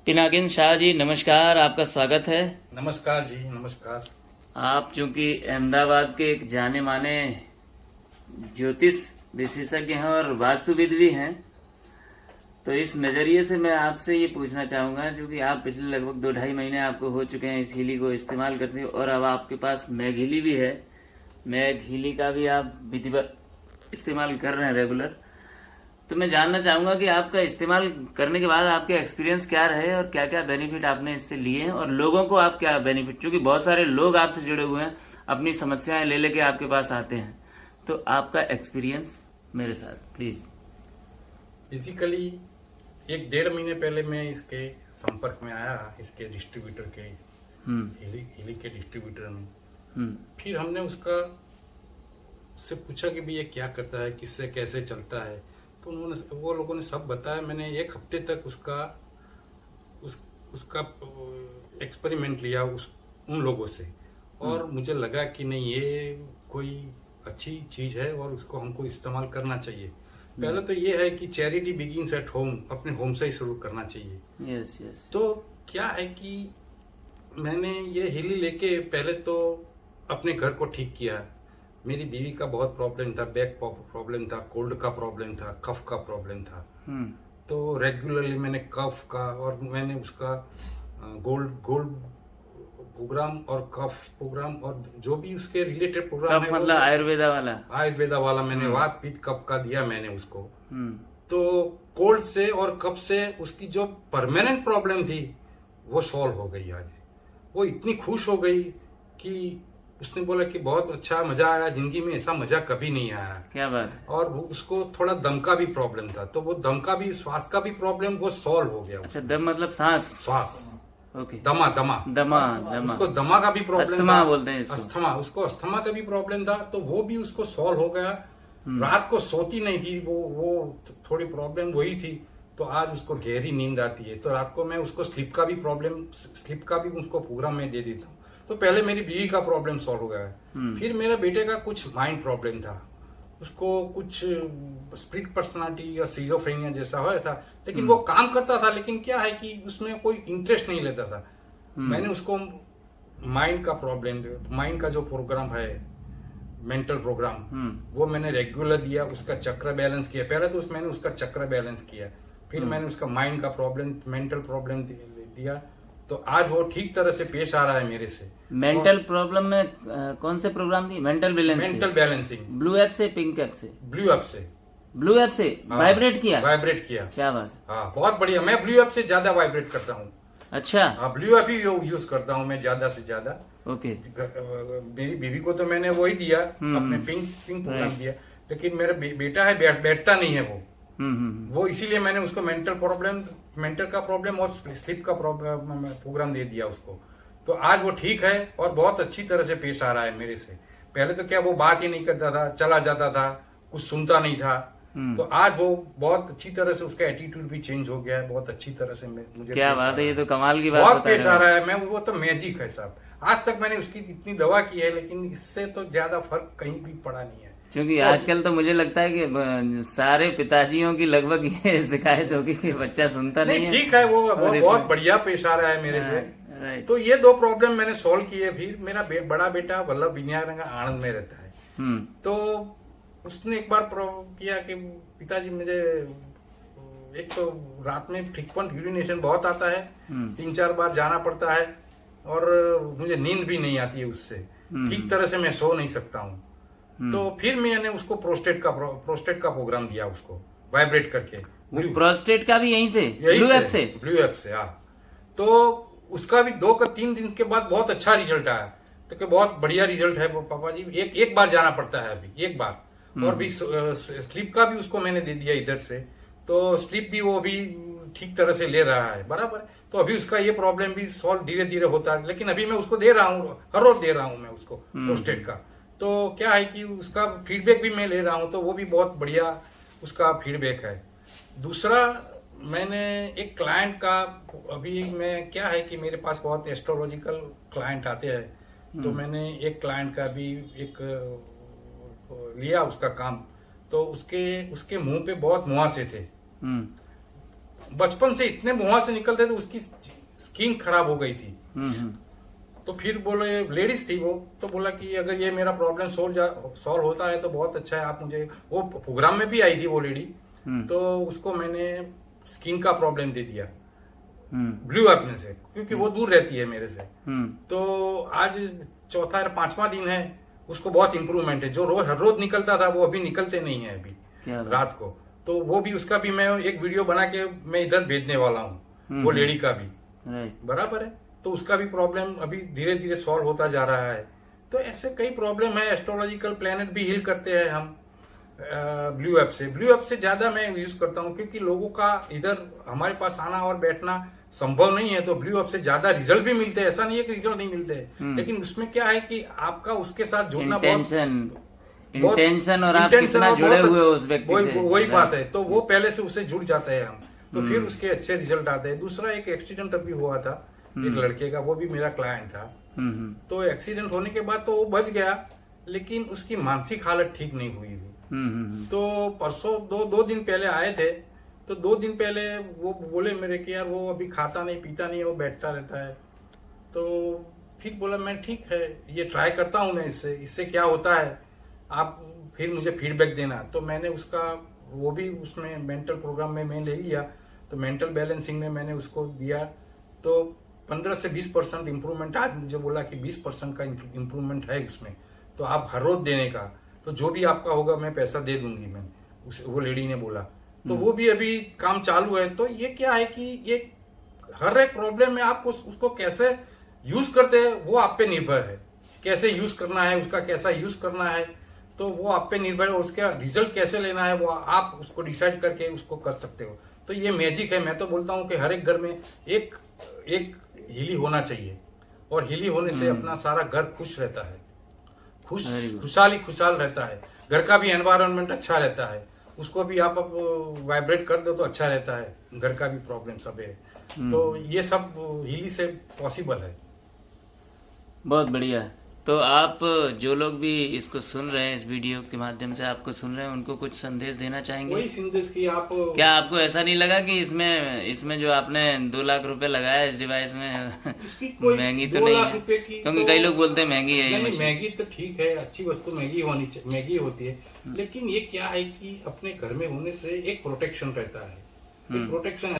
पिनाकिन शाह जी, नमस्कार। आपका स्वागत है। नमस्कार जी, नमस्कार। आप चूंकि अहमदाबाद के एक जाने माने ज्योतिष विशेषज्ञ हैं और वास्तुविद भी हैं, तो इस नज़रिए से मैं आपसे ये पूछना चाहूँगा, चूंकि आप पिछले लगभग 2-2.5 महीने आपको हो चुके हैं इस हीली को इस्तेमाल करते हुए, और अब आपके पास मैग हीली भी है। मैग हीली का भी आप विधिवत इस्तेमाल कर रहे हैं रेगुलर। तो मैं जानना चाहूंगा कि आपका इस्तेमाल करने के बाद आपके एक्सपीरियंस क्या रहे और क्या क्या बेनिफिट आपने इससे लिए हैं, और लोगों को आप क्या बेनिफिट, क्योंकि बहुत सारे लोग आपसे जुड़े हुए हैं, अपनी समस्याएं ले लेके आपके पास आते हैं, तो आपका एक्सपीरियंस मेरे साथ प्लीज। बेसिकली 1-1.5 महीने पहले मैं इसके संपर्क में आया, इसके डिस्ट्रीब्यूटर के हिली के डिस्ट्रीब्यूटर में। फिर हमने उससे पूछा कि भाई ये क्या करता है, किससे कैसे चलता है, तो वो लोगों ने सब बताया। मैंने 1 हफ्ते तक उसका एक्सपेरिमेंट लिया उन लोगों से, और मुझे लगा कि नहीं, ये कोई अच्छी चीज है और उसको हमको इस्तेमाल करना चाहिए। पहले तो ये है कि चैरिटी बिगिंस एट होम, अपने होम से ही शुरू करना चाहिए। यस। तो क्या है कि मैंने ये हिली लेके पहले तो अपने घर को ठीक किया। मेरी बीवी का बहुत प्रॉब्लम था, बैक प्रॉब्लम था, कोल्ड का प्रॉब्लम था, कफ का प्रॉब्लम था। तो रेगुलरली मैंने कफ का, और मैंने उसका गोल्ड प्रोग्राम और कफ प्रोग्राम और जो भी उसके रिलेटेड प्रोग्राम है, मतलब आयुर्वेदा वाला मैंने वात पित्त कफ का दिया मैंने उसको। तो कोल्ड से और कफ से उसकी जो परमानेंट प्रॉब्लम थी वो सॉल्व हो गई। आज वो इतनी खुश हो गई कि उसने बोला कि बहुत अच्छा मजा आया, जिंदगी में ऐसा मजा कभी नहीं आया। क्या बात है। और उसको थोड़ा दम का भी प्रॉब्लम था, तो वो दम का भी, श्वास का भी प्रॉब्लम वो सॉल्व हो गया। अच्छा, दम मतलब श्वास। ओके। दमा उसको दमा का भी प्रॉब्लम था, बोलते हैं उसको अस्थमा का भी प्रॉब्लम था, तो वो भी उसको सॉल्व हो गया। रात को सोती नहीं थी वो थोड़ी प्रॉब्लम वही थी। तो आज उसको गहरी नींद आती है। तो रात को मैं उसको स्लीप का भी उसको प्रोग्राम में दे देता हूँ। तो पहले मेरी बीवी का प्रॉब्लम सॉल्व हो गया। फिर मेरे बेटे का कुछ माइंड प्रॉब्लम था, उसको कुछ स्प्लिट पर्सनालिटी या सिजोफ्रेनिया जैसा हुआ था, लेकिन वो काम करता था, लेकिन क्या है कि उसमें कोई इंटरेस्ट नहीं लेता था। मैंने उसको माइंड का जो प्रोग्राम है, मेंटल प्रोग्राम, वो मैंने रेगुलर दिया। उसका चक्र बैलेंस किया। पहले तो मैंने उसका चक्र बैलेंस किया, फिर मैंने उसका माइंड का प्रॉब्लम, मेंटल प्रॉब्लम दिया। तो आज वो ठीक तरह से पेश आ रहा है मेरे से। मेंटल प्रॉब्लम में कौन से प्रोग्राम दी? Mental balancing. ब्लू ऐप से, पिंक ऐप से? ब्लू ऐप से वाइब्रेट किया। क्या बात। हाँ, बहुत बढ़िया। मैं ब्लू ऐप से ज्यादा वाइब्रेट करता हूँ। अच्छा। हाँ, ब्लू ऐप ही यूज करता हूँ मैं ज्यादा से ज्यादा। ओके। मेरी बीवी को तो मैंने वही दिया, अपने पिंक प्रोग्राम दिया, लेकिन मेरा बेटा है, बैठता नहीं है वो इसीलिए मैंने उसको मेंटल का प्रॉब्लम और स्लीप का प्रोग्राम दे दिया उसको। तो आज वो ठीक है और बहुत अच्छी तरह से पेश आ रहा है मेरे से। पहले तो क्या, वो बात ही नहीं करता था, चला जाता था, कुछ सुनता नहीं था। तो आज वो बहुत अच्छी तरह से, उसका एटीट्यूड भी चेंज हो गया है, बहुत अच्छी तरह से मुझे। क्या बात है, ये तो कमाल की बात बहुत पेश आ रहा है। वो तो मैजिक है साहब। आज तक मैंने उसकी इतनी दवा की है, लेकिन इससे तो ज्यादा फर्क कहीं भी पड़ा नहीं है। क्योंकि आजकल तो मुझे लगता है कि सारे पिताजियों की लगभग ये शिकायत होगी कि बच्चा सुनता नहीं है। ठीक है, वो बहुत बढ़िया पेश आ रहा है मेरे से। तो ये 2 प्रॉब्लम मैंने सॉल्व किए। फिर मेरा बड़ा बेटा वल्लभ विनायक आनंद में रहता है। तो उसने एक बार किया कि पिताजी, मुझे एक तो रात में फ्रीक्वेंट यूरिनेशन बहुत आता है, 3-4 बार जाना पड़ता है, और मुझे नींद भी नहीं आती है उससे, ठीक तरह से मैं सो नहीं सकता हूँ। तो फिर मैंने उसको प्रोस्टेट का प्रोग्राम दिया, उसको वाइब्रेट करके। प्रोस्टेट का भी यहीं से, ब्लू ऐप से। हाँ, तो उसका भी 2-3 दिन के बाद बहुत अच्छा रिजल्ट आया। तो बहुत बढ़िया रिजल्ट है वो पापा जी। एक बार जाना पड़ता है अभी, एक बार। और भी स्लीप का भी उसको मैंने दे दिया इधर से, तो स्लीप भी वो भी ठीक तरह से ले रहा है बराबर। तो अभी उसका ये प्रॉब्लम भी सॉल्व धीरे धीरे होता है, लेकिन अभी मैं उसको दे रहा हूँ, हर रोज दे रहा हूँ मैं उसको प्रोस्टेट का। तो क्या है कि उसका फीडबैक भी मैं ले रहा हूँ, तो वो भी बहुत बढ़िया उसका फीडबैक है। दूसरा, मैंने एक क्लाइंट का, अभी मैं क्या है कि मेरे पास बहुत एस्ट्रोलॉजिकल क्लाइंट आते हैं, तो मैंने एक क्लाइंट का भी एक लिया उसका काम। तो उसके मुंह पे बहुत मुहासे थे। बचपन से इतने मुंह से निकलते थे, उसकी स्किन खराब हो गई थी। तो फिर बोले, लेडीज थी वो, तो बोला कि अगर ये मेरा प्रॉब्लम सॉल्व होता है तो बहुत अच्छा है, आप मुझे, वो प्रोग्राम में भी आई थी वो लेडी, तो उसको मैंने स्किन का प्रॉब्लम दे दिया ब्लू ऐप में से, क्योंकि वो दूर रहती है मेरे से। तो आज चौथा या पांचवा दिन है, उसको बहुत इंप्रूवमेंट है। जो हर रोज निकलता था वो अभी निकलते नहीं है अभी रात को। तो वो भी, उसका भी मैं एक वीडियो बना के मैं इधर भेजने वाला हूँ, वो लेडी का भी। बराबर है, तो उसका भी प्रॉब्लम अभी धीरे धीरे सॉल्व होता जा रहा है। तो ऐसे कई प्रॉब्लम है। एस्ट्रोलॉजिकल प्लेनेट भी हील करते हैं हम ब्लू ऐप से। ब्लू ऐप से ज्यादा मैं यूज करता हूँ, क्योंकि लोगों का इधर हमारे पास आना और बैठना संभव नहीं है। तो ब्लू ऐप से ज्यादा रिजल्ट भी मिलते हैं, ऐसा नहीं है कि रिजल्ट नहीं मिलते हैं, लेकिन उसमें क्या है कि आपका उसके साथ जुड़ना इंटेंशन और आप कितना जुड़े हुए हो उस व्यक्ति से, वही बात है। तो वो पहले से उससे जुड़ जाते हैं हम, तो फिर उसके अच्छे रिजल्ट आते हैं। दूसरा, एक एक्सीडेंट अभी हुआ था एक लड़के का, वो भी मेरा क्लाइंट था। तो एक्सीडेंट होने के बाद तो वो बच गया, लेकिन उसकी मानसिक हालत ठीक नहीं हुई थी। तो परसों दो दिन पहले आए थे, तो 2 दिन पहले वो बोले मेरे कि यार वो अभी खाता नहीं पीता नहीं है, वो बैठता रहता है। तो फिर बोला मैं ठीक है, ये ट्राई करता हूँ मैं, इससे क्या होता है आप फिर मुझे फीडबैक देना। तो मैंने उसका वो भी उसमें मेंटल प्रोग्राम में मैं ले लिया, तो मेंटल बैलेंसिंग में मैंने उसको दिया। तो 15 से 20% इम्प्रूवमेंट, आज मुझे बोला कि 20% का इम्प्रूवमेंट है उसमें, तो आप हर रोज देने का, तो जो भी आपका होगा मैं पैसा दे दूंगी, मैं वो लेडी ने बोला। तो वो भी अभी काम चालू है। तो ये क्या है कि ये हर एक प्रॉब्लम में आपको उसको कैसे यूज करते हैं वो आप पे निर्भर है, कैसे यूज करना है, उसका कैसा यूज करना है, तो वो आप पे निर्भर है। उसका रिजल्ट कैसे लेना है वो आप उसको डिसाइड करके उसको कर सकते हो। तो ये मैजिक है। मैं तो बोलता हूँ कि हर एक घर में एक हिली होना चाहिए, और हिली होने से अपना सारा घर खुश रहता है, खुशहाल रहता है। घर का भी एनवायरनमेंट अच्छा रहता है, उसको भी आप वाइब्रेट कर दो तो अच्छा रहता है, घर का भी प्रॉब्लम सब है। तो ये सब हिली से पॉसिबल है। बहुत बढ़िया। तो आप जो लोग भी इसको सुन रहे हैं, इस वीडियो के माध्यम से आपको सुन रहे हैं, उनको कुछ संदेश देना चाहेंगे? वही संदेश कि आप, क्या आपको ऐसा नहीं लगा कि इसमें जो आपने 2 लाख रुपए लगाया इस डिवाइस में महंगी तो नहीं है? क्योंकि कई लोग बोलते हैं महंगी है। नहीं, महंगी तो ठीक है, अच्छी वस्तु महंगी होती है, लेकिन ये क्या है कि अपने घर में होने से एक प्रोटेक्शन रहता है, एक प्रोटेक्शन